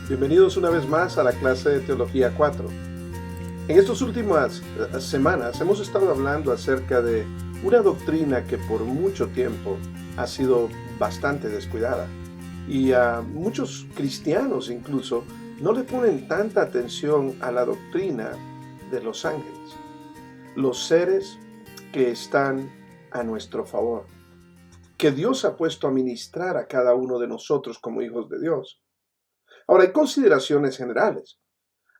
Bienvenidos una vez más a la clase de Teología 4. En estas últimas semanas hemos estado hablando acerca de una doctrina que por mucho tiempo ha sido bastante descuidada. Y a muchos cristianos incluso no le ponen tanta atención a la doctrina de los ángeles, los seres que están a nuestro favor, que Dios ha puesto a ministrar a cada uno de nosotros como hijos de Dios. Ahora, hay consideraciones generales.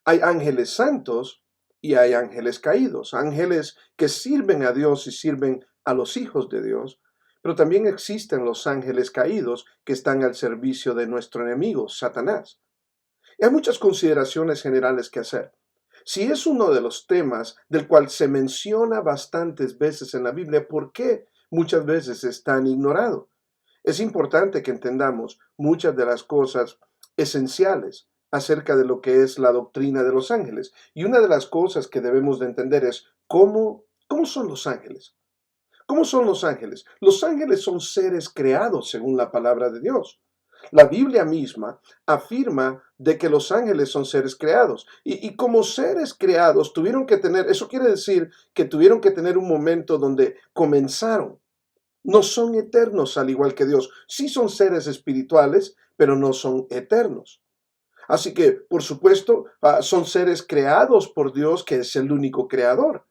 Hay ángeles santos y hay ángeles caídos, ángeles que sirven a Dios y sirven a los hijos de Dios, pero también existen los ángeles caídos que están al servicio de nuestro enemigo, Satanás. Y hay muchas consideraciones generales que hacer. Si es uno de los temas del cual se menciona bastantes veces en la Biblia, ¿por qué muchas veces es tan ignorado? Es importante que entendamos muchas de las cosas esenciales acerca de lo que es la doctrina de los ángeles. Y una de las cosas que debemos de entender es cómo son los ángeles. ¿Cómo son los ángeles? Los ángeles son seres creados según la palabra de Dios. La Biblia misma afirma de que los ángeles son seres creados. Y como seres creados tuvieron que tener, eso quiere decir que tuvieron que tener un momento donde comenzaron. No son eternos al igual que Dios. Sí son seres espirituales, pero no son eternos. Así que, por supuesto, son seres creados por Dios, que es el único creador.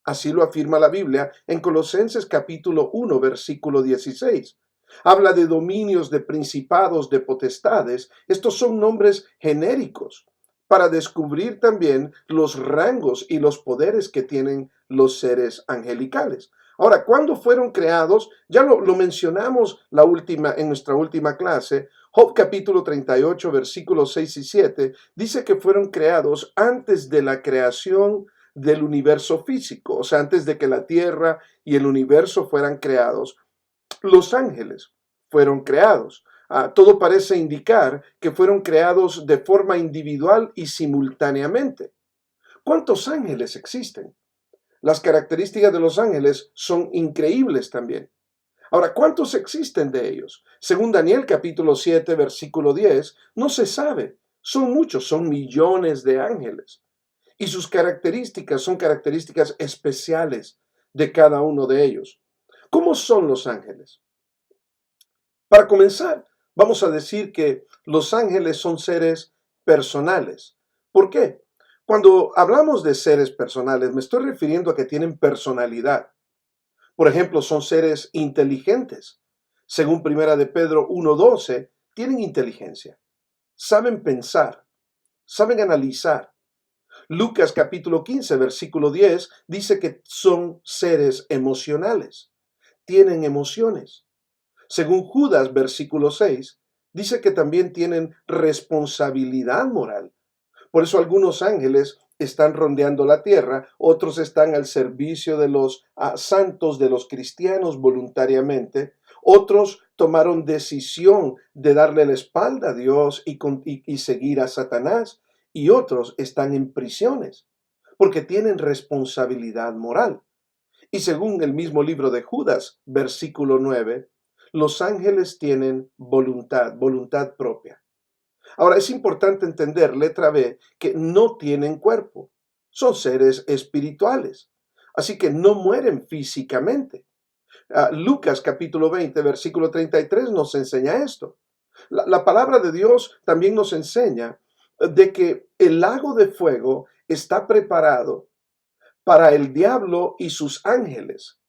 Así lo afirma la Biblia en Colosenses capítulo 1, versículo 16. Habla de dominios, de principados, de potestades. Estos son nombres genéricos para descubrir también los rangos y los poderes que tienen los seres angelicales. Ahora, ¿cuándo fueron creados? Ya lo mencionamos en nuestra última clase. Job capítulo 38, versículos 6 y 7, dice que fueron creados antes de la creación del universo físico, o sea, antes de que la tierra y el universo fueran creados. Los ángeles fueron creados. Todo parece indicar que fueron creados de forma individual y simultáneamente. ¿Cuántos ángeles existen? Las características de los ángeles son increíbles también. Ahora, ¿cuántos existen de ellos? Según Daniel capítulo 7, versículo 10, no se sabe. Son muchos, son millones de ángeles. Y sus características son características especiales de cada uno de ellos. ¿Cómo son los ángeles? Para comenzar, vamos a decir que los ángeles son seres personales. ¿Por qué? Cuando hablamos de seres personales, me estoy refiriendo a que tienen personalidad. Por ejemplo, son seres inteligentes. Según Primera de Pedro 1:12, tienen inteligencia, saben pensar, saben analizar. Lucas capítulo 15, versículo 10, dice que son seres emocionales, tienen emociones. Según Judas, versículo 6, dice que también tienen responsabilidad moral. Por eso algunos ángeles están rondeando la tierra, otros están al servicio de los santos, de los cristianos voluntariamente, otros tomaron decisión de darle la espalda a Dios y seguir a Satanás, y otros están en prisiones porque tienen responsabilidad moral. Y según el mismo libro de Judas, versículo 9, los ángeles tienen voluntad propia. Ahora, es importante entender, letra B, que no tienen cuerpo. Son seres espirituales. Así que no mueren físicamente. Lucas capítulo 20, versículo 33 nos enseña esto. La palabra de Dios también nos enseña de que el lago de fuego está preparado para el diablo y sus ángeles.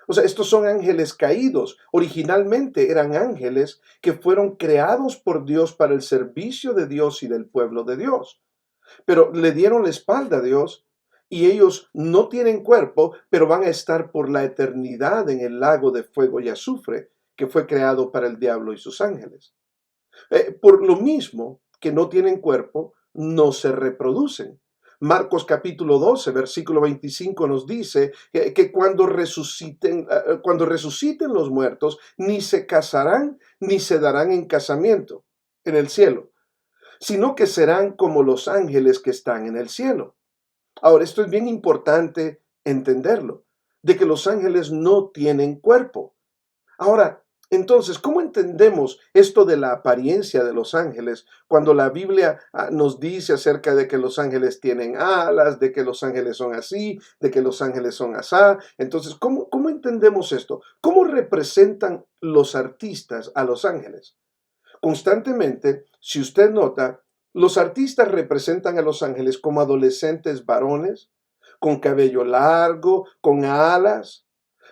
O sea, estos son ángeles caídos. Originalmente eran ángeles que fueron creados por Dios para el servicio de Dios y del pueblo de Dios. Pero le dieron la espalda a Dios y ellos no tienen cuerpo, pero van a estar por la eternidad en el lago de fuego y azufre que fue creado para el diablo y sus ángeles. Por lo mismo que no tienen cuerpo, no se reproducen. Marcos capítulo 12, versículo 25 nos dice que cuando resuciten los muertos, ni se casarán ni se darán en casamiento en el cielo, sino que serán como los ángeles que están en el cielo. Ahora, esto es bien importante entenderlo, de que los ángeles no tienen cuerpo. Ahora, Entonces, ¿cómo entendemos esto de la apariencia de los ángeles cuando la Biblia nos dice acerca de que los ángeles tienen alas, de que los ángeles son así, de que los ángeles son asá? Entonces, ¿cómo entendemos esto? ¿Cómo representan los artistas a los ángeles? Constantemente, si usted nota, los artistas representan a los ángeles como adolescentes varones, con cabello largo, con alas.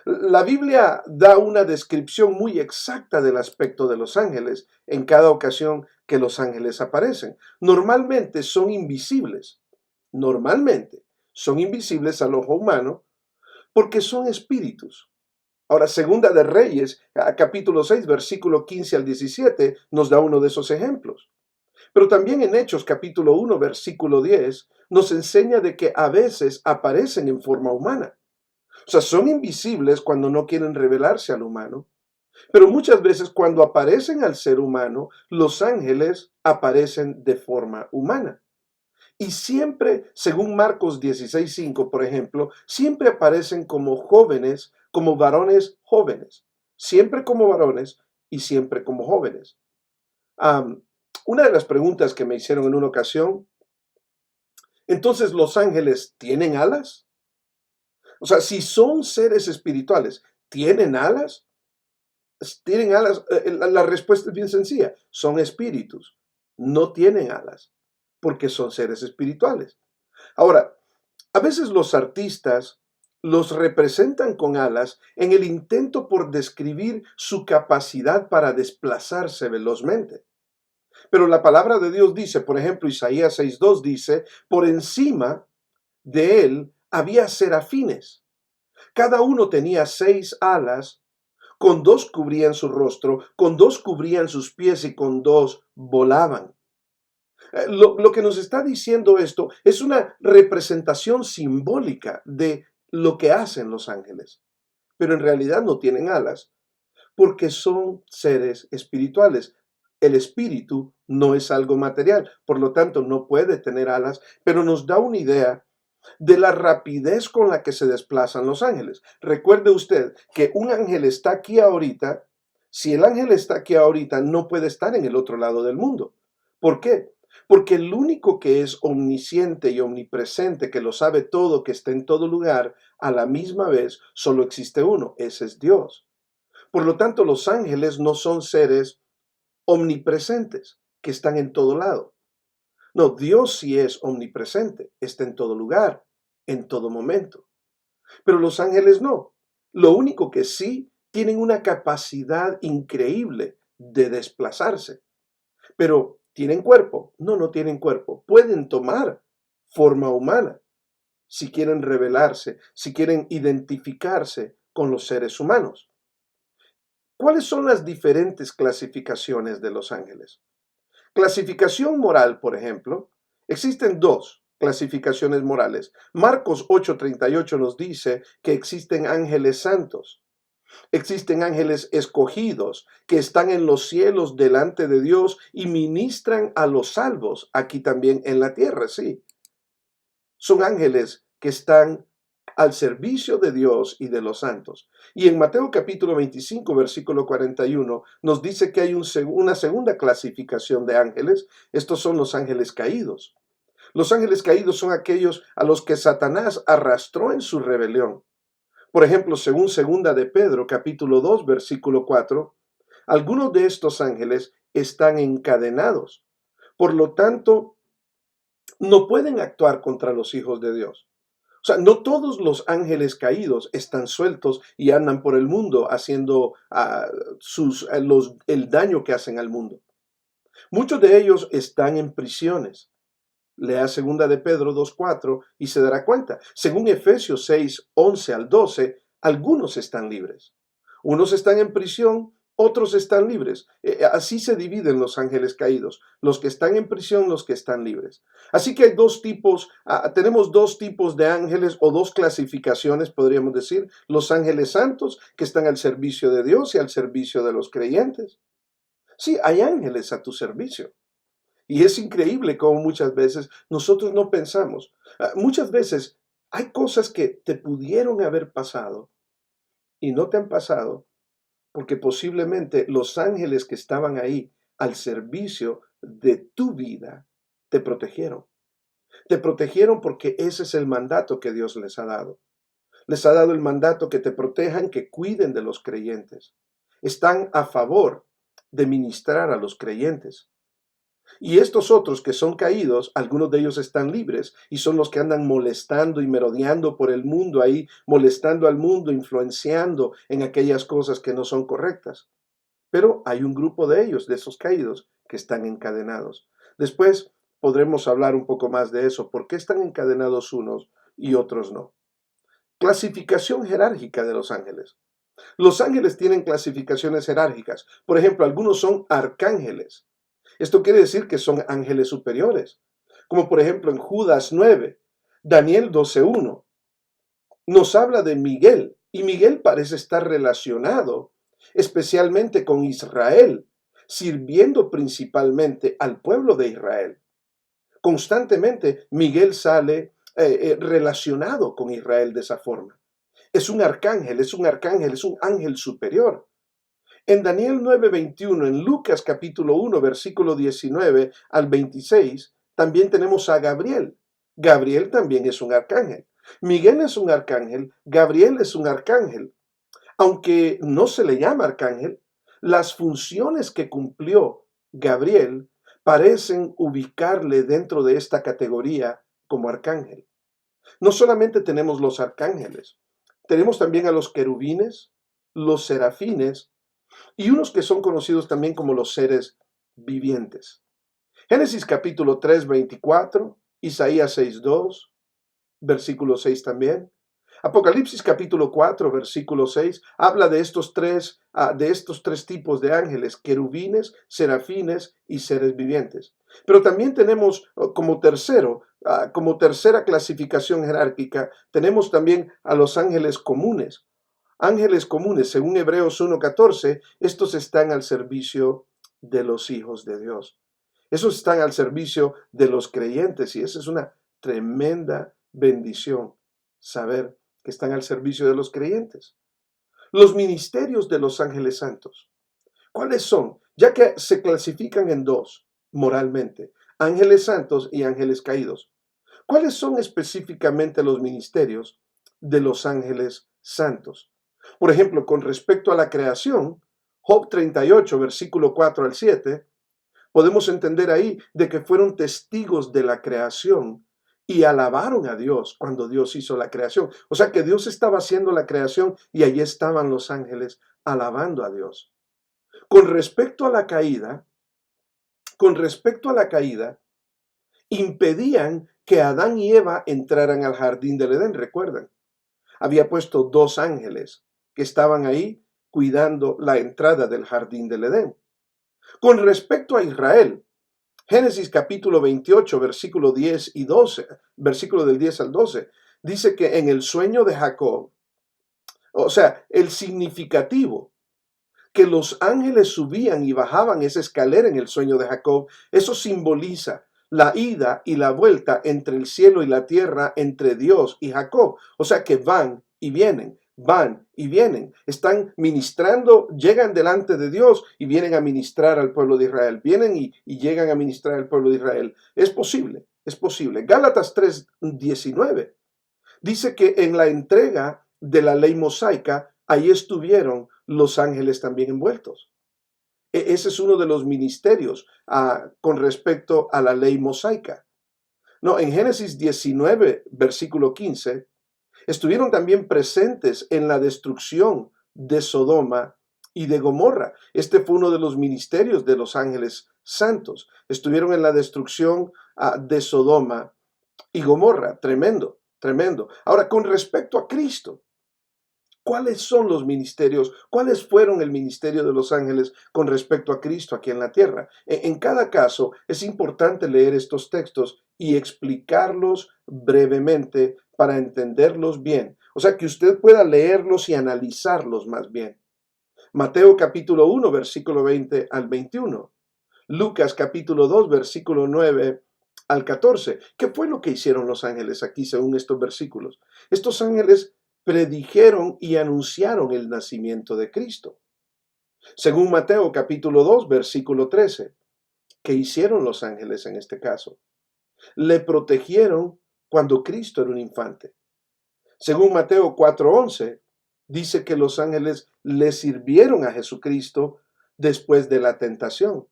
La Biblia da una descripción muy exacta del aspecto de los ángeles en cada ocasión que los ángeles aparecen. Normalmente son invisibles. Normalmente son invisibles al ojo humano porque son espíritus. Ahora, Segunda de Reyes, capítulo 6, versículo 15 al 17, nos da uno de esos ejemplos. Pero también en Hechos, capítulo 1, versículo 10, nos enseña de que a veces aparecen en forma humana. O sea, son invisibles cuando no quieren revelarse al humano, pero muchas veces cuando aparecen al ser humano, los ángeles aparecen de forma humana. Y siempre, según Marcos 16:5, por ejemplo, siempre aparecen como jóvenes, como varones jóvenes. Siempre como varones y siempre como jóvenes. Am, una de las preguntas que me hicieron en una ocasión, entonces, ¿los ángeles tienen alas? O sea, si son seres espirituales, ¿tienen alas? ¿Tienen alas? La respuesta es bien sencilla. Son espíritus. No tienen alas porque son seres espirituales. Ahora, a veces los artistas los representan con alas en el intento por describir su capacidad para desplazarse velozmente. Pero la palabra de Dios dice, por ejemplo, Isaías 6:2 dice, por encima de él había serafines. Cada uno tenía 6 alas, con 2 cubrían su rostro, con 2 cubrían sus pies y con 2 volaban. Lo que nos está diciendo esto es una representación simbólica de lo que hacen los ángeles, pero en realidad no tienen alas porque son seres espirituales. El espíritu no es algo material, por lo tanto no puede tener alas, pero nos da una idea de la rapidez con la que se desplazan los ángeles. Recuerde usted que un ángel está aquí ahorita. Si el ángel está aquí ahorita, no puede estar en el otro lado del mundo. ¿Por qué? Porque el único que es omnisciente y omnipresente, que lo sabe todo, que está en todo lugar, a la misma vez, solo existe uno, ese es Dios. Por lo tanto, los ángeles no son seres omnipresentes, que están en todo lado. No, Dios sí es omnipresente, está en todo lugar, en todo momento. Pero los ángeles no. Lo único que sí tienen una capacidad increíble de desplazarse. Pero ¿tienen cuerpo? No, no tienen cuerpo. Pueden tomar forma humana si quieren revelarse, si quieren identificarse con los seres humanos. ¿Cuáles son las diferentes clasificaciones de los ángeles? Clasificación moral, por ejemplo, existen 2 clasificaciones morales. Marcos 8:38 nos dice que existen ángeles santos, existen ángeles escogidos que están en los cielos delante de Dios y ministran a los salvos aquí también en la tierra, sí. Son ángeles que están al servicio de Dios y de los santos. Y en Mateo capítulo 25, versículo 41, nos dice que hay una segunda clasificación de ángeles. Estos son los ángeles caídos. Los ángeles caídos son aquellos a los que Satanás arrastró en su rebelión. Por ejemplo, según segunda de Pedro capítulo 2, versículo 4, algunos de estos ángeles están encadenados. Por lo tanto, no pueden actuar contra los hijos de Dios. O sea, no todos los ángeles caídos están sueltos y andan por el mundo haciendo el daño que hacen al mundo. Muchos de ellos están en prisiones. Lea segunda de Pedro 2:4 y se dará cuenta. Según Efesios 6:11 al 12, algunos están libres. Unos están en prisión, otros están libres. Así se dividen los ángeles caídos, los que están en prisión, los que están libres. Así que hay tenemos 2 tipos de ángeles o 2 clasificaciones, podríamos decir, los ángeles santos que están al servicio de Dios y al servicio de los creyentes. Sí, hay ángeles a tu servicio. Y es increíble cómo muchas veces nosotros no pensamos. Muchas veces hay cosas que te pudieron haber pasado y no te han pasado porque posiblemente los ángeles que estaban ahí al servicio de tu vida te protegieron. Te protegieron porque ese es el mandato que Dios les ha dado. Les ha dado el mandato que te protejan, que cuiden de los creyentes. Están a favor de ministrar a los creyentes. Y estos otros que son caídos, algunos de ellos están libres y son los que andan molestando y merodeando por el mundo ahí, molestando al mundo, influenciando en aquellas cosas que no son correctas. Pero hay un grupo de ellos, de esos caídos, que están encadenados. Después podremos hablar un poco más de eso, por qué están encadenados unos y otros no. Clasificación jerárquica de los ángeles. Los ángeles tienen clasificaciones jerárquicas. Por ejemplo, algunos son arcángeles. Esto quiere decir que son ángeles superiores. Como por ejemplo en Judas 9, Daniel 12:1, nos habla de Miguel. Y Miguel parece estar relacionado especialmente con Israel, sirviendo principalmente al pueblo de Israel. Constantemente Miguel sale relacionado con Israel de esa forma. Es un arcángel, es un arcángel, es un ángel superior. En Daniel 9:21, en Lucas capítulo 1, versículo 19 al 26, también tenemos a Gabriel. Gabriel también es un arcángel. Miguel es un arcángel, Gabriel es un arcángel. Aunque no se le llama arcángel, las funciones que cumplió Gabriel parecen ubicarle dentro de esta categoría como arcángel. No solamente tenemos los arcángeles, tenemos también a los querubines, los serafines y unos que son conocidos también como los seres vivientes. Génesis capítulo 3, 24, Isaías 6:2, versículo 6 también. Apocalipsis capítulo 4, versículo 6, habla de estos tres tipos de ángeles, querubines, serafines y seres vivientes. Pero también tenemos como tercera clasificación jerárquica, tenemos también a los ángeles comunes. Ángeles comunes, según Hebreos 1:14, estos están al servicio de los hijos de Dios. Esos están al servicio de los creyentes y esa es una tremenda bendición, saber que están al servicio de los creyentes. Los ministerios de los ángeles santos. ¿Cuáles son? Ya que se clasifican en dos moralmente, ángeles santos y ángeles caídos. ¿Cuáles son específicamente los ministerios de los ángeles santos? Por ejemplo, con respecto a la creación, Job 38, versículo 4 al 7, podemos entender ahí de que fueron testigos de la creación y alabaron a Dios cuando Dios hizo la creación. O sea que Dios estaba haciendo la creación y allí estaban los ángeles alabando a Dios. Con respecto a la caída, impedían que Adán y Eva entraran al jardín del Edén, recuerdan. Había puesto dos ángeles que estaban ahí cuidando la entrada del jardín del Edén. Con respecto a Israel, Génesis capítulo 28, versículo 10 y 12, versículo del 10 al 12, dice que en el sueño de Jacob, o sea, el significativo, que los ángeles subían y bajaban esa escalera en el sueño de Jacob, eso simboliza la ida y la vuelta entre el cielo y la tierra, entre Dios y Jacob. O sea que van y vienen, van y vienen, están ministrando, llegan delante de Dios y vienen a ministrar al pueblo de Israel, vienen y llegan a ministrar al pueblo de Israel. Es posible, es posible. Gálatas 3:19 dice que en la entrega de la ley mosaica, ahí estuvieron los ángeles también envueltos. Ese es uno de los ministerios con respecto a la ley mosaica. No, en Génesis 19, versículo 15, estuvieron también presentes en la destrucción de Sodoma y de Gomorra. Este fue uno de los ministerios de los ángeles santos. Estuvieron en la destrucción de Sodoma y Gomorra. Tremendo, tremendo. Ahora, con respecto a Cristo, ¿cuáles son los ministerios? ¿Cuáles fueron el ministerio de los ángeles con respecto a Cristo aquí en la tierra? En cada caso, es importante leer estos textos y explicarlos brevemente para entenderlos bien. O sea, que usted pueda leerlos y analizarlos más bien. Mateo capítulo 1, versículo 20 al 21. Lucas capítulo 2, versículo 9 al 14. ¿Qué fue lo que hicieron los ángeles aquí según estos versículos? Estos ángeles predijeron y anunciaron el nacimiento de Cristo. Según Mateo capítulo 2, versículo 13, ¿qué hicieron los ángeles en este caso? Le protegieron cuando Cristo era un infante. Según Mateo 4:11, dice que los ángeles le sirvieron a Jesucristo después de la tentación.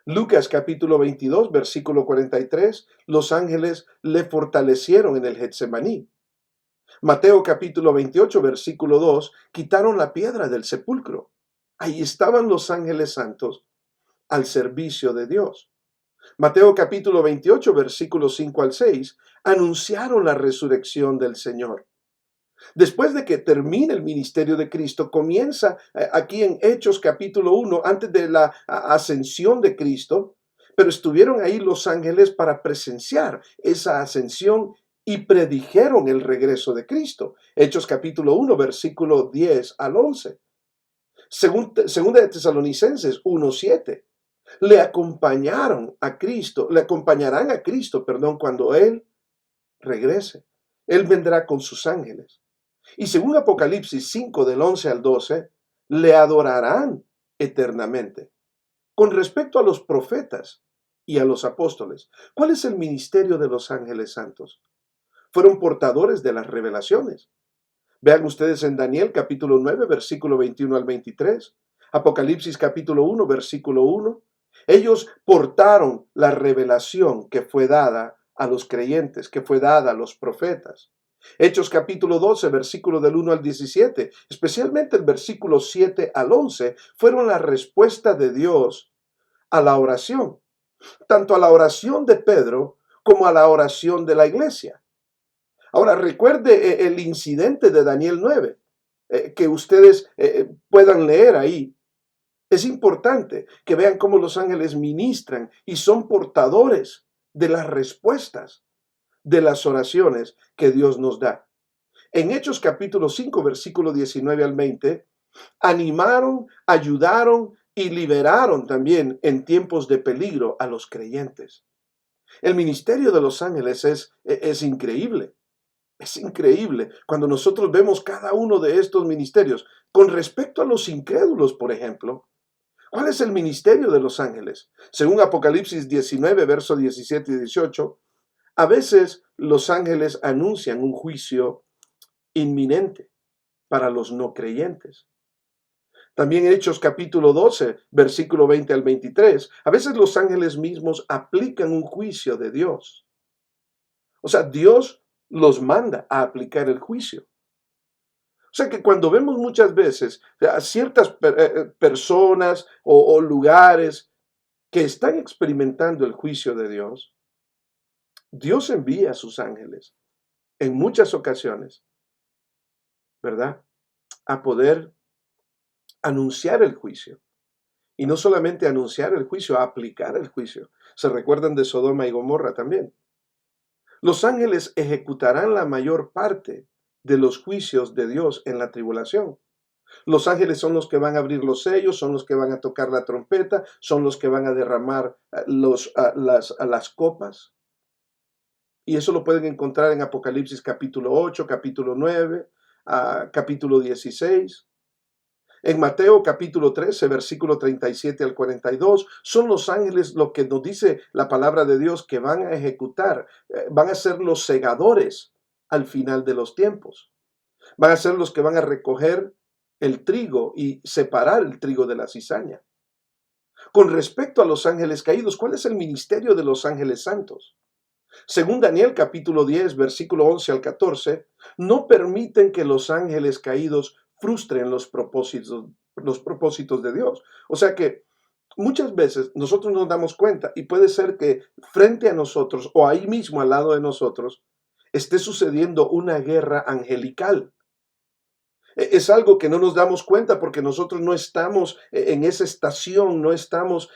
Lucas capítulo 22, versículo 43, los ángeles le fortalecieron en el Getsemaní. Mateo capítulo 28, versículo 2, quitaron la piedra del sepulcro. Ahí estaban los ángeles santos al servicio de Dios. Mateo capítulo 28, versículos 5 al 6, anunciaron la resurrección del Señor. Después de que termine el ministerio de Cristo, comienza aquí en Hechos capítulo 1, antes de la ascensión de Cristo, pero estuvieron ahí los ángeles para presenciar esa ascensión y predijeron el regreso de Cristo. Hechos capítulo 1, versículo 10 al 11. Segunda de Tesalonicenses 1:7. Le acompañaron a Cristo, le acompañarán a Cristo, perdón, cuando Él regrese. Él vendrá con sus ángeles. Y según Apocalipsis 5 del 11 al 12, le adorarán eternamente. Con respecto a los profetas y a los apóstoles, ¿cuál es el ministerio de los ángeles santos? Fueron portadores de las revelaciones. Vean ustedes en Daniel capítulo 9, versículo 21 al 23, Apocalipsis capítulo 1, versículo 1. Ellos portaron la revelación que fue dada a los creyentes, que fue dada a los profetas. Hechos capítulo 12, versículo del 1 al 17, especialmente el versículo 7 al 11, fueron la respuesta de Dios a la oración, tanto a la oración de Pedro como a la oración de la iglesia. Ahora, recuerde el incidente de Daniel 9, que ustedes puedan leer ahí. Es importante que vean cómo los ángeles ministran y son portadores de las respuestas de las oraciones que Dios nos da. En Hechos capítulo 5, versículo 19 al 20, animaron, ayudaron y liberaron también en tiempos de peligro a los creyentes. El ministerio de los ángeles es increíble. Es increíble cuando nosotros vemos cada uno de estos ministerios. Con respecto a los incrédulos, por ejemplo, ¿cuál es el ministerio de los ángeles? Según Apocalipsis 19, versos 17 y 18, a veces los ángeles anuncian un juicio inminente para los no creyentes. También Hechos capítulo 12, versículo 20 al 23, a veces los ángeles mismos aplican un juicio de Dios. O sea, Dios los manda a aplicar el juicio. O sea que cuando vemos muchas veces a ciertas personas o lugares que están experimentando el juicio de Dios, Dios envía a sus ángeles en muchas ocasiones, ¿verdad? A poder anunciar el juicio. Y no solamente anunciar el juicio, a aplicar el juicio. ¿Se recuerdan de Sodoma y Gomorra también? Los ángeles ejecutarán la mayor parte de los juicios de Dios en la tribulación. Los ángeles son los que van a abrir los sellos, son los que van a tocar la trompeta, son los que van a derramar las copas. Y eso lo pueden encontrar en Apocalipsis capítulo 8, capítulo 9, capítulo 16. En Mateo capítulo 13, versículo 37 al 42, son los ángeles lo que nos dice la palabra de Dios que van a ejecutar, van a ser los segadores al final de los tiempos. Van a ser los que van a recoger el trigo y separar el trigo de la cizaña. Con respecto a los ángeles caídos, ¿cuál es el ministerio de los ángeles santos? Según Daniel capítulo 10, versículo 11 al 14, no permiten que los ángeles caídos frustren los propósitos de Dios. O sea que muchas veces nosotros nos damos cuenta y puede ser que frente a nosotros o ahí mismo al lado de nosotros esté sucediendo una guerra angelical. Es algo que no nos damos cuenta porque nosotros no estamos en esa estación, no estamos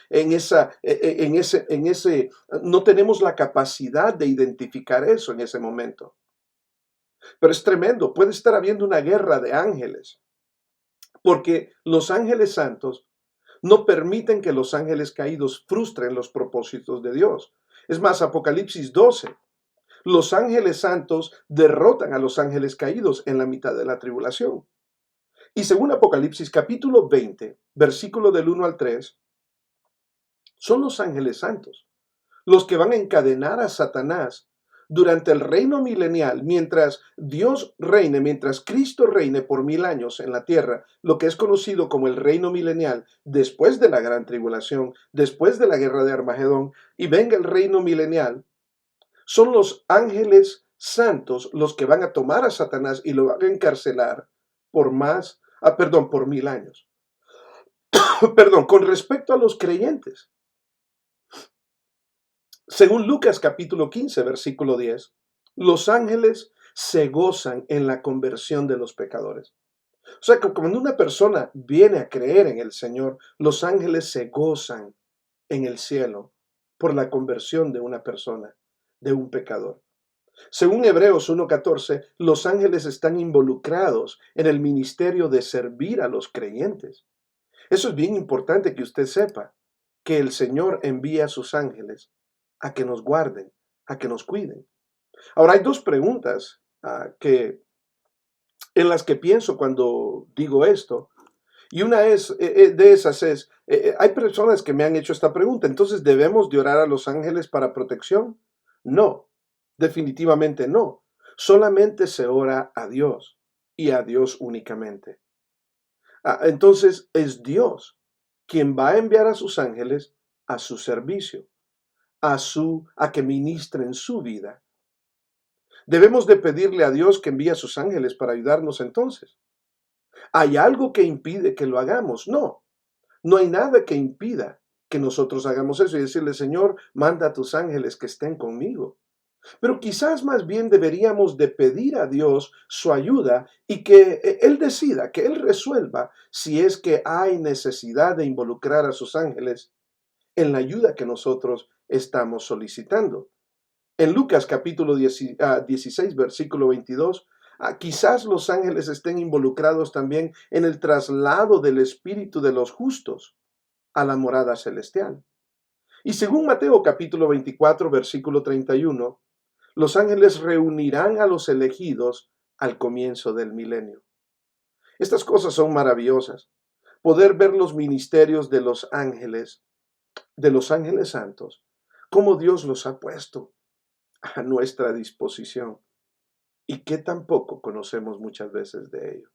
no tenemos la capacidad de identificar eso en ese momento. Pero es tremendo, puede estar habiendo una guerra de ángeles, porque los ángeles santos no permiten que los ángeles caídos frustren los propósitos de Dios. Es más, Apocalipsis 12, los ángeles santos derrotan a los ángeles caídos en la mitad de la tribulación. Y según Apocalipsis capítulo 20, versículo del 1 al 3, son los ángeles santos los que van a encadenar a Satanás durante el reino milenial, mientras Dios reine, mientras Cristo reine por 1000 años en la tierra, lo que es conocido como el reino milenial, después de la gran tribulación, después de la guerra de Armagedón, y venga el reino milenial. Son los ángeles santos los que van a tomar a Satanás y lo van a encarcelar por 1000 años. Perdón, con respecto a los creyentes. Según Lucas capítulo 15, versículo 10, los ángeles se gozan en la conversión de los pecadores. O sea que cuando una persona viene a creer en el Señor, los ángeles se gozan en el cielo por la conversión de una persona, de un pecador. Según Hebreos 1:14, los ángeles están involucrados en el ministerio de servir a los creyentes. Eso es bien importante que usted sepa, que el Señor envía a sus ángeles a que nos guarden, a que nos cuiden. Ahora, hay dos preguntas en las que pienso cuando digo esto. Y una de esas es, hay personas que me han hecho esta pregunta, entonces, ¿debemos de orar a los ángeles para protección? No, definitivamente no. Solamente se ora a Dios y a Dios únicamente. Entonces, es Dios quien va a enviar a sus ángeles a su servicio, a que ministren su vida. Debemos de pedirle a Dios que envíe a sus ángeles para ayudarnos entonces. ¿Hay algo que impide que lo hagamos? No, no hay nada que impida que nosotros hagamos eso y decirle, Señor, manda a tus ángeles que estén conmigo. Pero quizás más bien deberíamos de pedir a Dios su ayuda y que Él decida, que Él resuelva si es que hay necesidad de involucrar a sus ángeles en la ayuda que nosotros estamos solicitando. En Lucas capítulo 16, versículo 22, quizás los ángeles estén involucrados también en el traslado del espíritu de los justos a la morada celestial. Y según Mateo capítulo 24, versículo 31, los ángeles reunirán a los elegidos al comienzo del milenio. Estas cosas son maravillosas. Poder ver los ministerios de los ángeles santos, cómo Dios los ha puesto a nuestra disposición y que tampoco conocemos muchas veces de ello.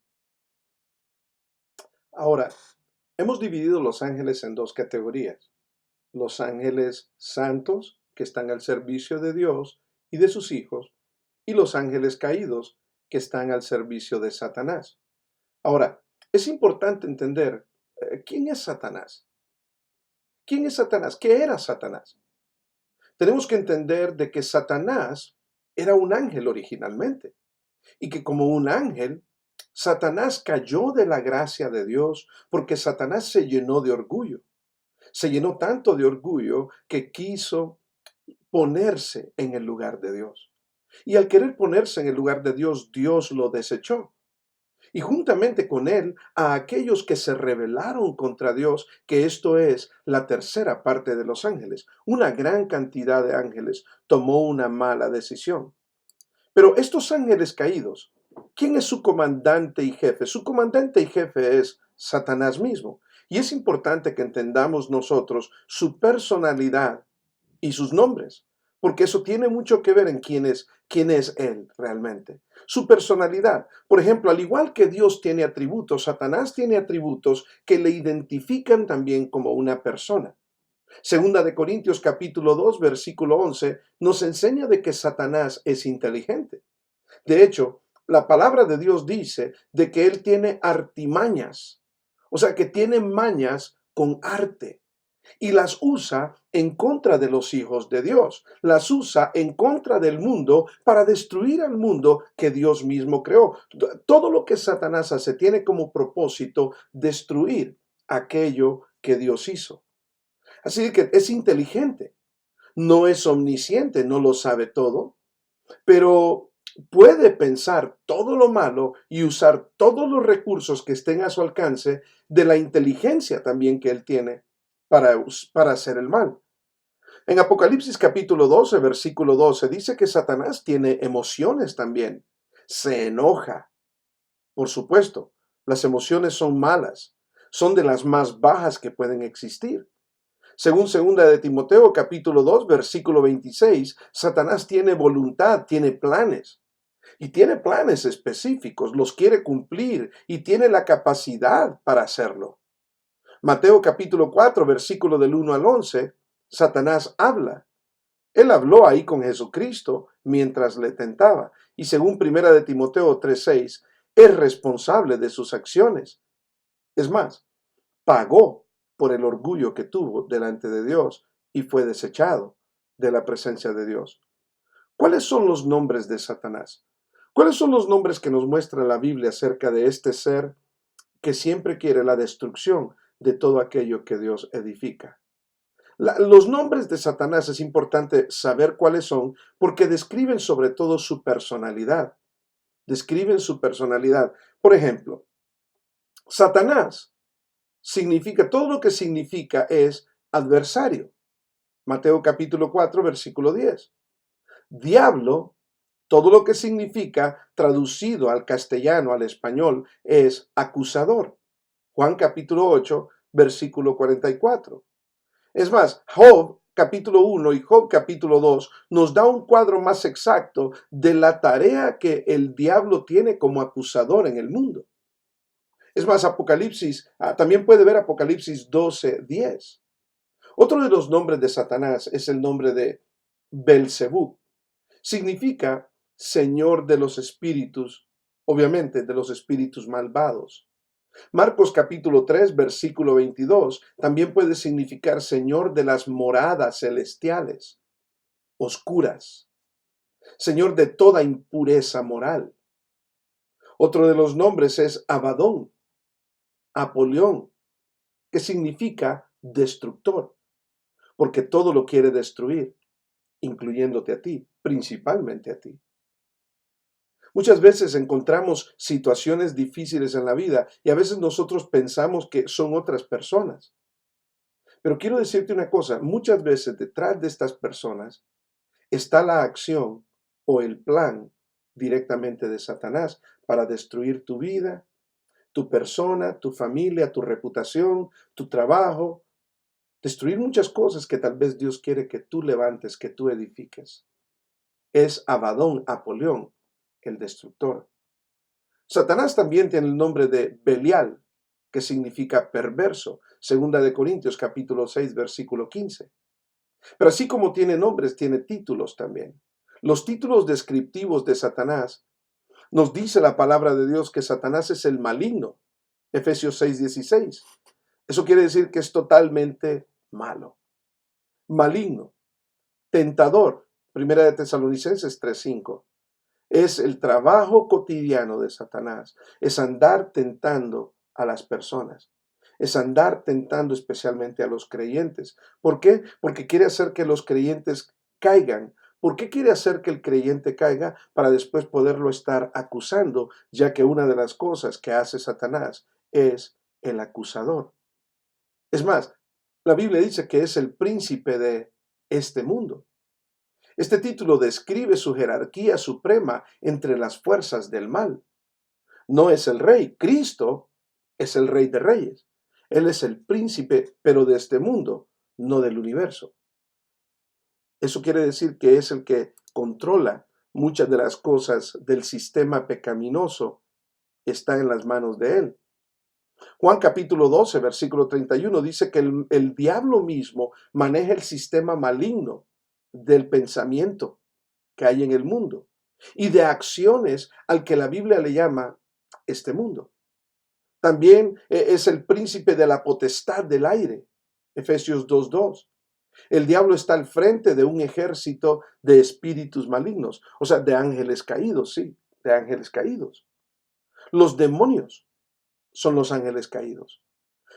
Ahora, hemos dividido los ángeles en dos categorías. Los ángeles santos, que están al servicio de Dios y de sus hijos, y los ángeles caídos, que están al servicio de Satanás. Ahora, es importante entender quién es Satanás. ¿Quién es Satanás? ¿Qué era Satanás? Tenemos que entender de que Satanás era un ángel originalmente y que como un ángel, Satanás cayó de la gracia de Dios porque Satanás se llenó de orgullo. Se llenó tanto de orgullo que quiso ponerse en el lugar de Dios. Y al querer ponerse en el lugar de Dios, Dios lo desechó. Y juntamente con él a aquellos que se rebelaron contra Dios, que esto es la tercera parte de los ángeles. Una gran cantidad de ángeles tomó una mala decisión. Pero estos ángeles caídos, ¿quién es su comandante y jefe? Su comandante y jefe es Satanás mismo. Y es importante que entendamos nosotros su personalidad y sus nombres, porque eso tiene mucho que ver en quién es él realmente. Su personalidad. Por ejemplo, al igual que Dios tiene atributos, Satanás tiene atributos que le identifican también como una persona. Segunda de Corintios capítulo 2, versículo 11, nos enseña de que Satanás es inteligente. De hecho, la palabra de Dios dice de que él tiene artimañas, o sea, que tiene mañas con arte y las usa en contra de los hijos de Dios, las usa en contra del mundo para destruir al mundo que Dios mismo creó. Todo lo que Satanás hace tiene como propósito destruir aquello que Dios hizo. Así que es inteligente, no es omnisciente, no lo sabe todo, pero puede pensar todo lo malo y usar todos los recursos que estén a su alcance de la inteligencia también que él tiene para hacer el mal. En Apocalipsis capítulo 12, versículo 12, dice que Satanás tiene emociones también. Se enoja, por supuesto. Las emociones son malas, son de las más bajas que pueden existir. Según segunda de Timoteo capítulo 2 versículo 26, Satanás tiene voluntad, tiene planes. Y tiene planes específicos, los quiere cumplir y tiene la capacidad para hacerlo. Mateo capítulo 4 versículo del 1 al 11, Satanás habla. Él habló ahí con Jesucristo mientras le tentaba. Y según primera de Timoteo 3:6, es responsable de sus acciones. Es más, pagó por el orgullo que tuvo delante de Dios y fue desechado de la presencia de Dios. ¿Cuáles son los nombres de Satanás? ¿Cuáles son los nombres que nos muestra la Biblia acerca de este ser que siempre quiere la destrucción de todo aquello que Dios edifica? Los nombres de Satanás es importante saber cuáles son porque describen sobre todo su personalidad. Describen su personalidad. Por ejemplo, Satanás significa, todo lo que significa es adversario. Mateo capítulo 4, versículo 10. Diablo, todo lo que significa, traducido al castellano, al español, es acusador. Juan capítulo 8, versículo 44. Es más, Job capítulo 1 y Job capítulo 2 nos da un cuadro más exacto de la tarea que el diablo tiene como acusador en el mundo. Es más, Apocalipsis, también puede ver Apocalipsis 12:10. Otro de los nombres de Satanás es el nombre de Belcebú. Significa Señor de los espíritus, obviamente de los espíritus malvados. Marcos capítulo 3, versículo 22, también puede significar Señor de las moradas celestiales, oscuras, Señor de toda impureza moral. Otro de los nombres es Abadón, Apolión, que significa destructor, porque todo lo quiere destruir, incluyéndote a ti, principalmente a ti. Muchas veces encontramos situaciones difíciles en la vida y a veces nosotros pensamos que son otras personas. Pero quiero decirte una cosa, muchas veces detrás de estas personas está la acción o el plan directamente de Satanás para destruir tu vida, tu persona, tu familia, tu reputación, tu trabajo, destruir muchas cosas que tal vez Dios quiere que tú levantes, que tú edifiques. Es Abadón, Apolión, el destructor. Satanás también tiene el nombre de Belial, que significa perverso, segunda de Corintios capítulo 6, versículo 15. Pero así como tiene nombres, tiene títulos también. Los títulos descriptivos de Satanás nos dice la palabra de Dios que Satanás es el maligno, Efesios 6:16. Eso quiere decir que es totalmente malo, maligno, tentador, primera de Tesalonicenses 3:5. Es el trabajo cotidiano de Satanás, es andar tentando a las personas, es andar tentando especialmente a los creyentes. ¿Por qué? Porque quiere hacer que los creyentes caigan. ¿Por qué quiere hacer que el creyente caiga? Para después poderlo estar acusando, ya que una de las cosas que hace Satanás es el acusador. Es más, la Biblia dice que es el príncipe de este mundo. Este título describe su jerarquía suprema entre las fuerzas del mal. No es el rey, Cristo es el rey de reyes. Él es el príncipe, pero de este mundo, no del universo. Eso quiere decir que es el que controla muchas de las cosas del sistema pecaminoso, está en las manos de él. Juan capítulo 12, versículo 31 dice que el diablo mismo maneja el sistema maligno del pensamiento que hay en el mundo y de acciones al que la Biblia le llama este mundo. También es el príncipe de la potestad del aire, Efesios 2:2. El diablo está al frente de un ejército de espíritus malignos, o sea, de ángeles caídos, sí, de ángeles caídos. Los demonios son los ángeles caídos.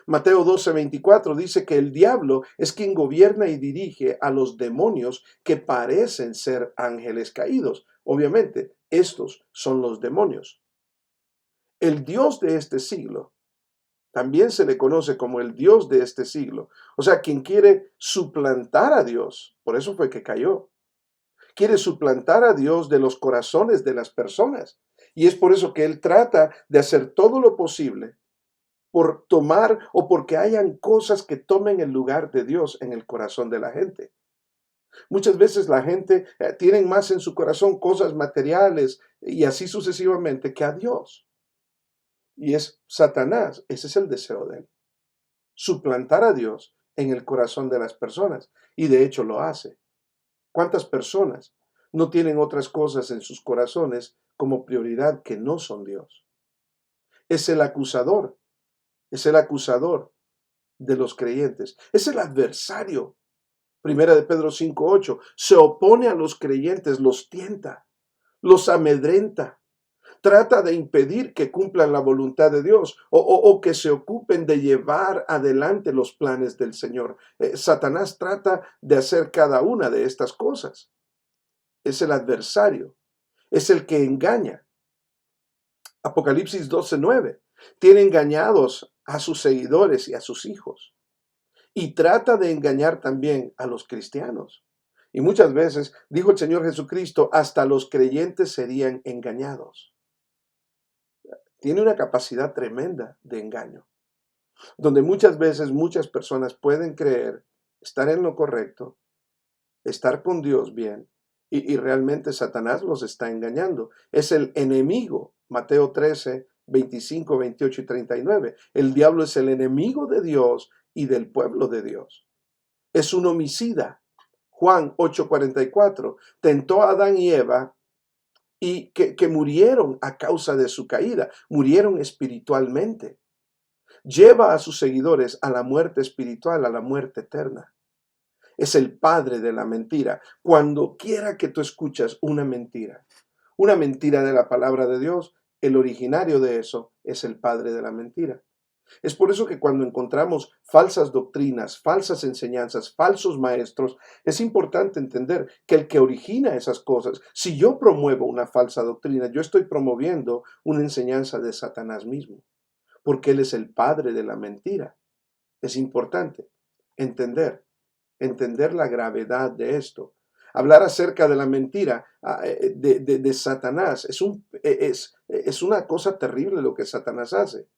Mateo 12:24 dice que el diablo es quien gobierna y dirige a los demonios que parecen ser ángeles caídos. Obviamente, estos son los demonios. El Dios de este siglo también se le conoce como el Dios de este siglo. O sea, quien quiere suplantar a Dios, por eso fue que cayó. Quiere suplantar a Dios de los corazones de las personas. Y es por eso que él trata de hacer todo lo posible por tomar o porque hayan cosas que tomen el lugar de Dios en el corazón de la gente. Muchas veces la gente tiene más en su corazón cosas materiales y así sucesivamente que a Dios. Y es Satanás, ese es el deseo de él, suplantar a Dios en el corazón de las personas. Y de hecho lo hace. ¿Cuántas personas no tienen otras cosas en sus corazones como prioridad que no son Dios? Es el acusador, es el acusador de los creyentes, es el adversario. Primera de Pedro 5:8, se opone a los creyentes, los tienta, los amedrenta, trata de impedir que cumplan la voluntad de Dios o que se ocupen de llevar adelante los planes del Señor. Satanás trata de hacer cada una de estas cosas. Es el adversario, es el que engaña. Apocalipsis 12:9, tiene engañados a sus seguidores y a sus hijos. Y trata de engañar también a los cristianos. Y muchas veces, dijo el Señor Jesucristo, hasta los creyentes serían engañados. Tiene una capacidad tremenda de engaño, donde muchas veces muchas personas pueden creer estar en lo correcto, estar con Dios bien, y realmente Satanás los está engañando. Es el enemigo, Mateo 13, 25, 28 y 39. El diablo es el enemigo de Dios y del pueblo de Dios. Es un homicida. Juan 8:44, tentó a Adán y Eva y que murieron a causa de su caída, murieron espiritualmente. Lleva a sus seguidores a la muerte espiritual, a la muerte eterna. Es el padre de la mentira. Cuando quiera que tú escuchas una mentira de la palabra de Dios, el originario de eso es el padre de la mentira. Es por eso que cuando encontramos falsas doctrinas, falsas enseñanzas, falsos maestros, es importante entender que el que origina esas cosas, si yo promuevo una falsa doctrina, yo estoy promoviendo una enseñanza de Satanás mismo, porque él es el padre de la mentira. Es importante entender la gravedad de esto. Hablar acerca de la mentira de Satanás es una cosa terrible lo que Satanás hace.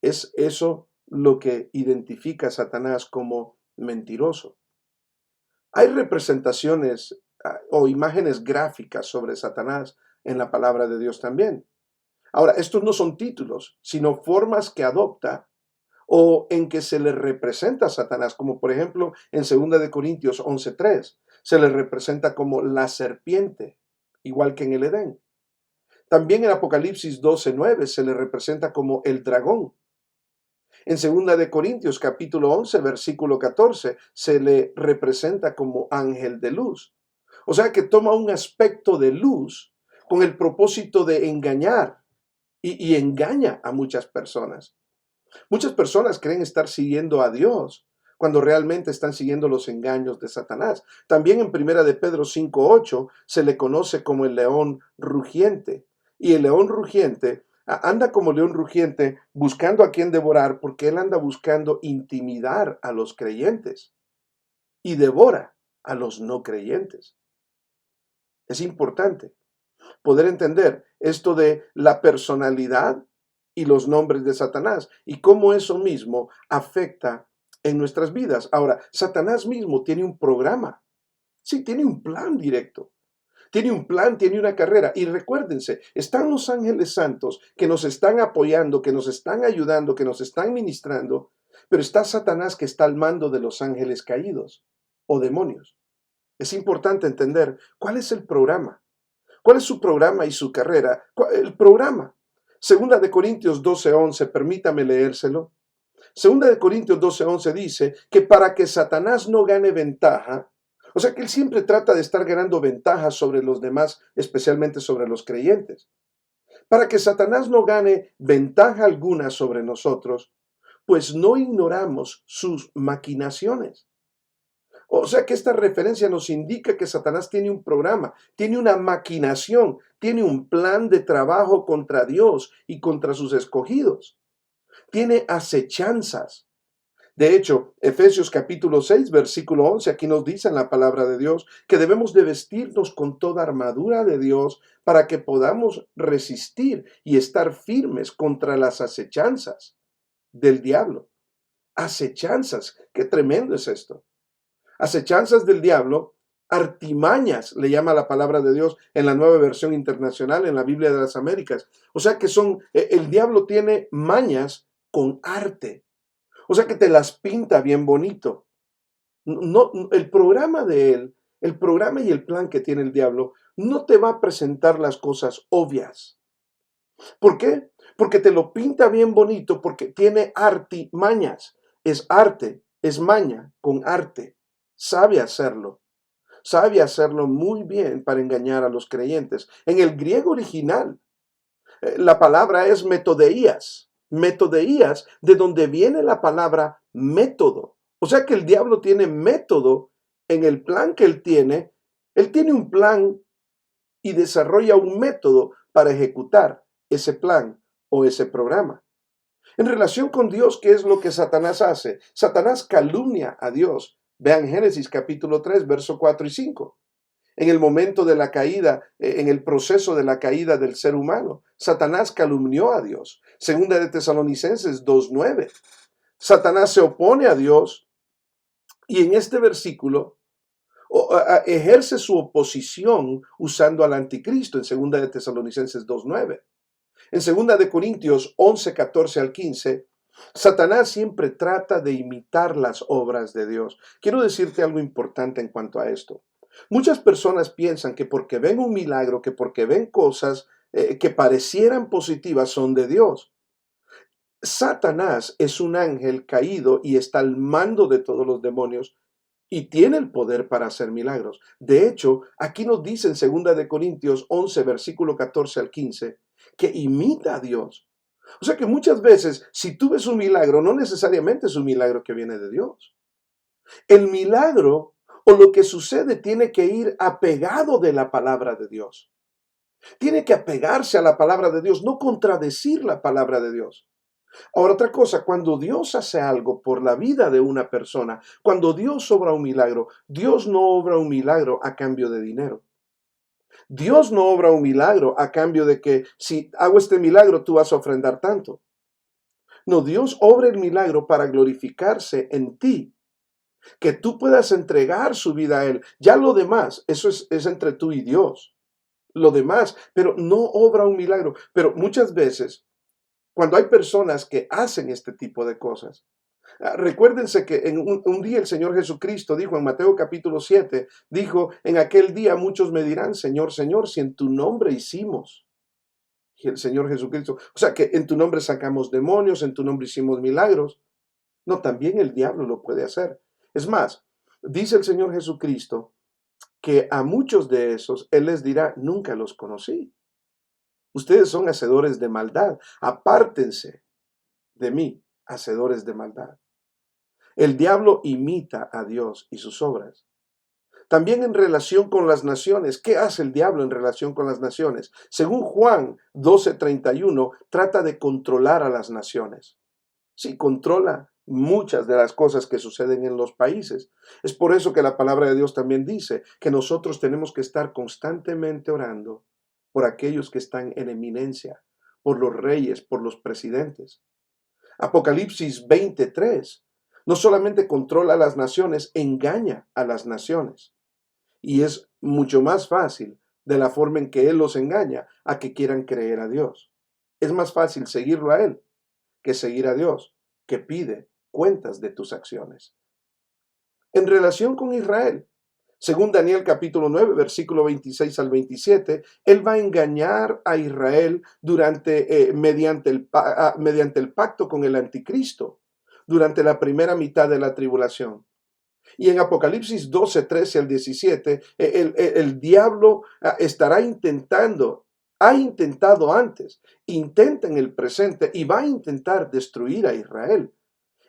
Es eso lo que identifica a Satanás como mentiroso. Hay representaciones o imágenes gráficas sobre Satanás en la palabra de Dios también. Ahora, estos no son títulos, sino formas que adopta o en que se le representa a Satanás, como por ejemplo en 2 Corintios 11:3, se le representa como la serpiente, igual que en el Edén. También en Apocalipsis 12:9 se le representa como el dragón. En 2 capítulo 11, versículo 14, se le representa como ángel de luz. O sea que toma un aspecto de luz con el propósito de engañar y engaña a muchas personas. Muchas personas creen estar siguiendo a Dios cuando realmente están siguiendo los engaños de Satanás. También en 1 de Pedro 5:8 se le conoce como el león rugiente. Y el león rugiente anda como león rugiente buscando a quien devorar porque él anda buscando intimidar a los creyentes y devora a los no creyentes. Es importante poder entender esto de la personalidad y los nombres de Satanás y cómo eso mismo afecta en nuestras vidas. Ahora, Satanás mismo tiene un programa, sí, tiene un plan directo. Tiene un plan, tiene una carrera. Y recuérdense, están los ángeles santos que nos están apoyando, que nos están ayudando, que nos están ministrando, pero está Satanás que está al mando de los ángeles caídos o demonios. Es importante entender cuál es el programa, cuál es su programa y su carrera. El programa. 2 Corintios 12:11, permítame leérselo. 2 Corintios 12:11 dice que para que Satanás no gane ventaja, o sea que él siempre trata de estar ganando ventajas sobre los demás, especialmente sobre los creyentes. Para que Satanás no gane ventaja alguna sobre nosotros, pues no ignoramos sus maquinaciones. O sea que esta referencia nos indica que Satanás tiene un programa, tiene una maquinación, tiene un plan de trabajo contra Dios y contra sus escogidos. Tiene acechanzas. De hecho, Efesios capítulo 6, versículo 11, aquí nos dice en la palabra de Dios que debemos de vestirnos con toda armadura de Dios para que podamos resistir y estar firmes contra las acechanzas del diablo. Acechanzas, qué tremendo es esto. Acechanzas del diablo, artimañas, le llama la palabra de Dios en la Nueva Versión Internacional, en la Biblia de las Américas. O sea que el diablo tiene mañas con arte. O sea que te las pinta bien bonito. No, el programa de él, el programa y el plan que tiene el diablo, no te va a presentar las cosas obvias. ¿Por qué? Porque te lo pinta bien bonito, porque tiene artimañas. Es arte, es maña con arte. Sabe hacerlo. Sabe hacerlo muy bien para engañar a los creyentes. En el griego original, la palabra es metodeías. Metodeías, de donde viene la palabra método. O sea que el diablo tiene método en el plan que él tiene. Él tiene un plan y desarrolla un método para ejecutar ese plan o ese programa. En relación con Dios, ¿qué es lo que Satanás hace? Satanás calumnia a Dios. Vean Génesis capítulo 3, verso 4 y 5. En el momento de la caída, en el proceso de la caída del ser humano, Satanás calumnió a Dios. Segunda de Tesalonicenses 2:9. Satanás se opone a Dios y en este versículo ejerce su oposición usando al anticristo en segunda de Tesalonicenses 2:9. En segunda de Corintios 11:14 al 15, Satanás siempre trata de imitar las obras de Dios. Quiero decirte algo importante en cuanto a esto. Muchas personas piensan que porque ven un milagro, que porque ven cosas que parecieran positivas son de Dios. Satanás es un ángel caído y está al mando de todos los demonios y tiene el poder para hacer milagros. De hecho, aquí nos dice en 2 de Corintios 11, versículo 14 al 15, que imita a Dios. O sea que muchas veces, si tú ves un milagro, no necesariamente es un milagro que viene de Dios. El milagro o lo que sucede tiene que ir apegado de la palabra de Dios. Tiene que apegarse a la palabra de Dios, no contradecir la palabra de Dios. Ahora otra cosa, cuando Dios hace algo por la vida de una persona, cuando Dios obra un milagro, Dios no obra un milagro a cambio de dinero. Dios no obra un milagro a cambio de que si hago este milagro tú vas a ofrendar tanto. No, Dios obra el milagro para glorificarse en ti, que tú puedas entregar su vida a Él. Ya lo demás, eso es entre tú y Dios. Lo demás, pero no obra un milagro. Pero muchas veces, cuando hay personas que hacen este tipo de cosas, recuérdense que en un día el Señor Jesucristo dijo en Mateo capítulo 7, dijo, en aquel día muchos me dirán, Señor, Señor, si en tu nombre hicimos. Y el Señor Jesucristo, o sea que en tu nombre sacamos demonios, en tu nombre hicimos milagros. No, también el diablo lo puede hacer. Es más, dice el Señor Jesucristo que a muchos de esos Él les dirá, nunca los conocí. Ustedes son hacedores de maldad. Apártense de mí, hacedores de maldad. El diablo imita a Dios y sus obras. También en relación con las naciones. ¿Qué hace el diablo en relación con las naciones? Según Juan 12:31, trata de controlar a las naciones. Sí, controla muchas de las cosas que suceden en los países. Es por eso que la palabra de Dios también dice que nosotros tenemos que estar constantemente orando por aquellos que están en eminencia, por los reyes, por los presidentes. Apocalipsis 23 no solamente controla a las naciones, engaña a las naciones. Y es mucho más fácil de la forma en que Él los engaña a que quieran creer a Dios. Es más fácil seguirlo a Él que seguir a Dios, que pide cuentas de tus acciones. En relación con Israel, según Daniel capítulo 9, versículo 26 al 27, Él va a engañar a Israel mediante el pacto con el anticristo, durante la primera mitad de la tribulación. Y en Apocalipsis 12, 13 al 17, el diablo ha intentado antes, intenta en el presente y va a intentar destruir a Israel.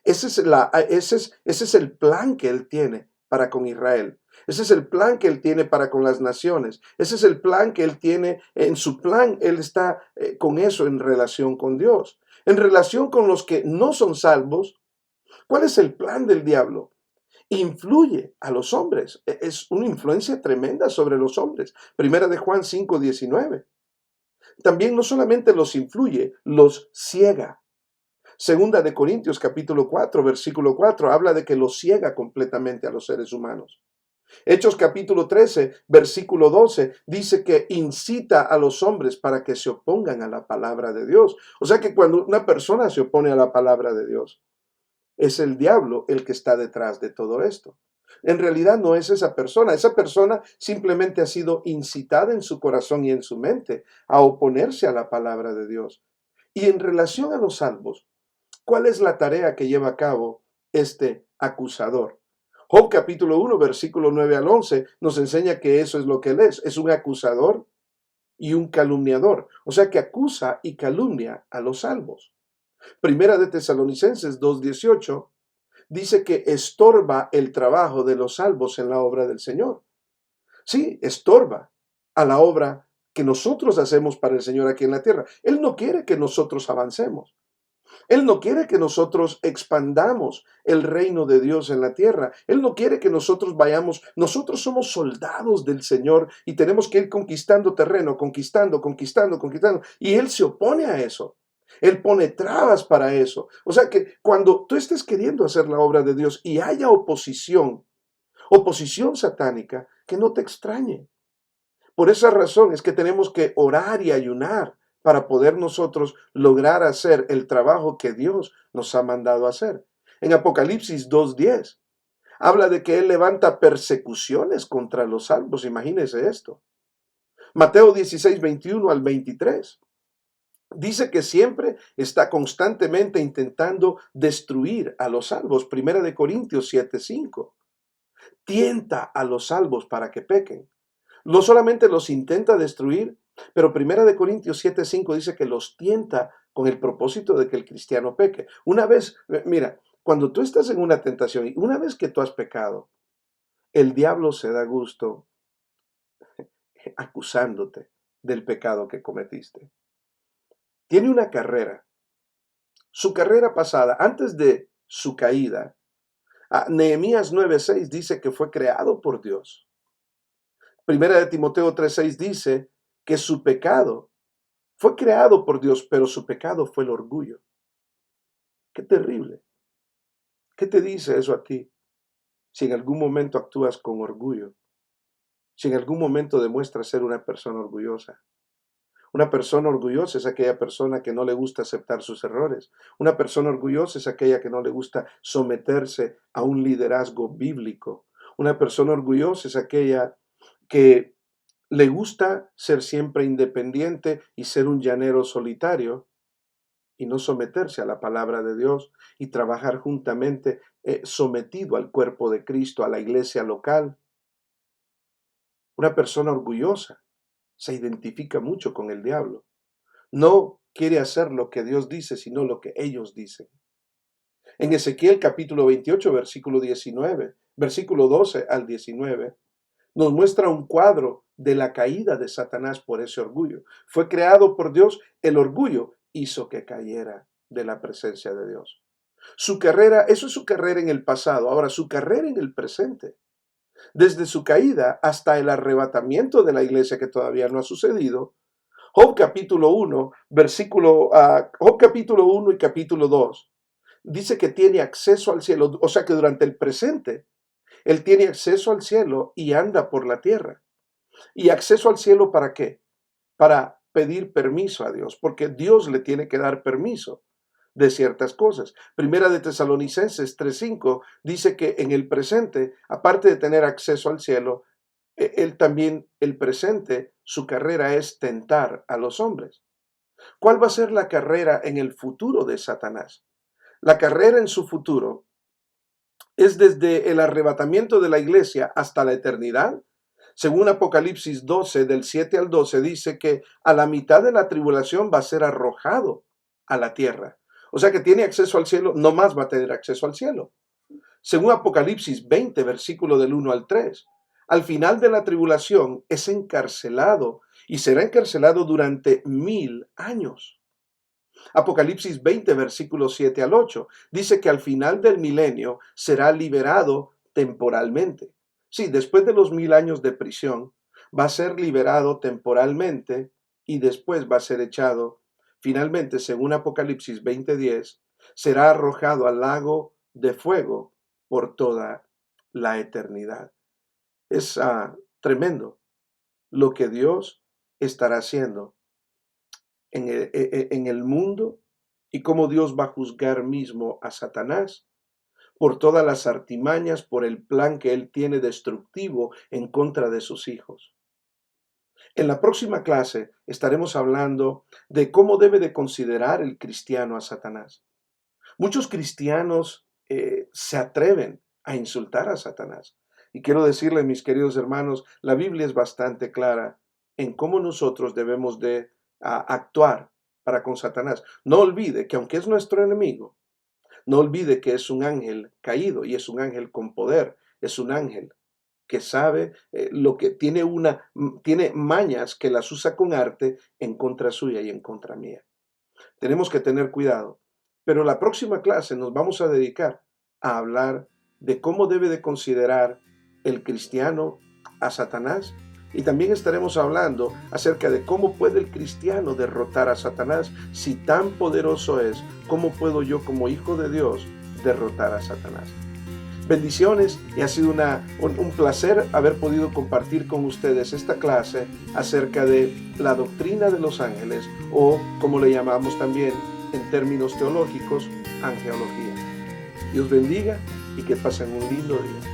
Ese es el plan que él tiene para con Israel. Ese es el plan que él tiene para con las naciones. Ese es el plan que él tiene. En su plan, él está con eso en relación con Dios. En relación con los que no son salvos, ¿Cuál es el plan del diablo? Influye a los hombres. Es una influencia tremenda sobre los hombres. Primera de Juan 5:19. También no solamente los influye, los ciega. Segunda de Corintios capítulo 4, versículo 4, habla de que los ciega completamente a los seres humanos. Hechos capítulo 13, versículo 12, dice que incita a los hombres para que se opongan a la palabra de Dios. O sea que cuando una persona se opone a la palabra de Dios, es el diablo el que está detrás de todo esto. En realidad no es esa persona simplemente ha sido incitada en su corazón y en su mente a oponerse a la palabra de Dios. Y en relación a los salvos, ¿cuál es la tarea que lleva a cabo este acusador? Job capítulo 1, versículo 9 al 11 nos enseña que eso es lo que él es un acusador y un calumniador, o sea que acusa y calumnia a los salvos. Primera de Tesalonicenses 2:18 dice que estorba el trabajo de los salvos en la obra del Señor. Sí, estorba a la obra que nosotros hacemos para el Señor aquí en la tierra. Él no quiere que nosotros avancemos. Él no quiere que nosotros expandamos el reino de Dios en la tierra. Él no quiere que nosotros vayamos. Nosotros somos soldados del Señor y tenemos que ir conquistando terreno, conquistando. Y Él se opone a eso. Él pone trabas para eso. O sea que cuando tú estés queriendo hacer la obra de Dios y haya oposición satánica, que no te extrañe. Por esa razón es que tenemos que orar y ayunar para poder nosotros lograr hacer el trabajo que Dios nos ha mandado hacer. En Apocalipsis 2:10 habla de que Él levanta persecuciones contra los salvos. Imagínense esto. Mateo 16:21 al 23 dice que siempre está constantemente intentando destruir a los salvos. Primera de Corintios 7:5 tienta a los salvos para que pequen. No solamente los intenta destruir, pero Primera de Corintios 7:5 dice que los tienta con el propósito de que el cristiano peque. Una vez, mira, cuando tú estás en una tentación y una vez que tú has pecado, el diablo se da gusto acusándote del pecado que cometiste. Tiene una carrera. Su carrera pasada, antes de su caída, Nehemías 9:6 dice que fue creado por Dios. Primera de Timoteo 3:6 dice que su pecado fue creado por Dios, pero su pecado fue el orgullo. Qué terrible. ¿Qué te dice eso a ti? Si en algún momento actúas con orgullo, si en algún momento demuestras ser una persona orgullosa. Una persona orgullosa es aquella persona que no le gusta aceptar sus errores. Una persona orgullosa es aquella que no le gusta someterse a un liderazgo bíblico. Una persona orgullosa es aquella que le gusta ser siempre independiente y ser un llanero solitario y no someterse a la palabra de Dios y trabajar juntamente sometido al cuerpo de Cristo, a la iglesia local. Una persona orgullosa se identifica mucho con el diablo. No quiere hacer lo que Dios dice, sino lo que ellos dicen. En Ezequiel capítulo 28, versículo 19, versículo 12 al 19, nos muestra un cuadro de la caída de Satanás por ese orgullo. Fue creado por Dios, el orgullo hizo que cayera de la presencia de Dios. Su carrera, eso es su carrera en el pasado, ahora su carrera en el presente. Desde su caída hasta el arrebatamiento de la iglesia que todavía no ha sucedido, Job capítulo 1, Job capítulo 1 y capítulo 2 dice que tiene acceso al cielo, o sea que durante el presente él tiene acceso al cielo y anda por la tierra. ¿Y acceso al cielo para qué? Para pedir permiso a Dios, porque Dios le tiene que dar permiso de ciertas cosas. Primera de Tesalonicenses 3:5 dice que en el presente, aparte de tener acceso al cielo, él también, el presente, su carrera es tentar a los hombres. ¿Cuál va a ser la carrera en el futuro de Satanás? La carrera en su futuro es desde el arrebatamiento de la iglesia hasta la eternidad. Según Apocalipsis 12, del 7 al 12, dice que a la mitad de la tribulación va a ser arrojado a la tierra. O sea que tiene acceso al cielo, no más va a tener acceso al cielo. Según Apocalipsis 20, versículo del 1 al 3, al final de la tribulación es encarcelado y será encarcelado durante 1000 años. Apocalipsis 20, versículos 7 al 8, dice que al final del milenio será liberado temporalmente. Sí, después de los 1000 años de prisión, va a ser liberado temporalmente y después va a ser echado. Finalmente, según Apocalipsis 20:10, será arrojado al lago de fuego por toda la eternidad. Es tremendo lo que Dios estará haciendo en el mundo y cómo Dios va a juzgar mismo a Satanás por todas las artimañas, por el plan que él tiene destructivo en contra de sus hijos. En la próxima clase estaremos hablando de cómo debe de considerar el cristiano a Satanás. Muchos cristianos se atreven a insultar a Satanás. Y quiero decirle, mis queridos hermanos, la Biblia es bastante clara en cómo nosotros debemos de actuar para con Satanás. No olvide que aunque es nuestro enemigo, no olvide que es un ángel caído y es un ángel con poder, es un ángel que sabe lo que tiene mañas que las usa con arte en contra suya y en contra mía. Tenemos que tener cuidado. Pero la próxima clase nos vamos a dedicar a hablar de cómo debe de considerar el cristiano a Satanás. Y también estaremos hablando acerca de cómo puede el cristiano derrotar a Satanás. Si tan poderoso es, ¿cómo puedo yo como hijo de Dios derrotar a Satanás? Bendiciones, y ha sido un placer haber podido compartir con ustedes esta clase acerca de la doctrina de los ángeles, o como le llamamos también en términos teológicos, angelología. Dios bendiga y que pasen un lindo día.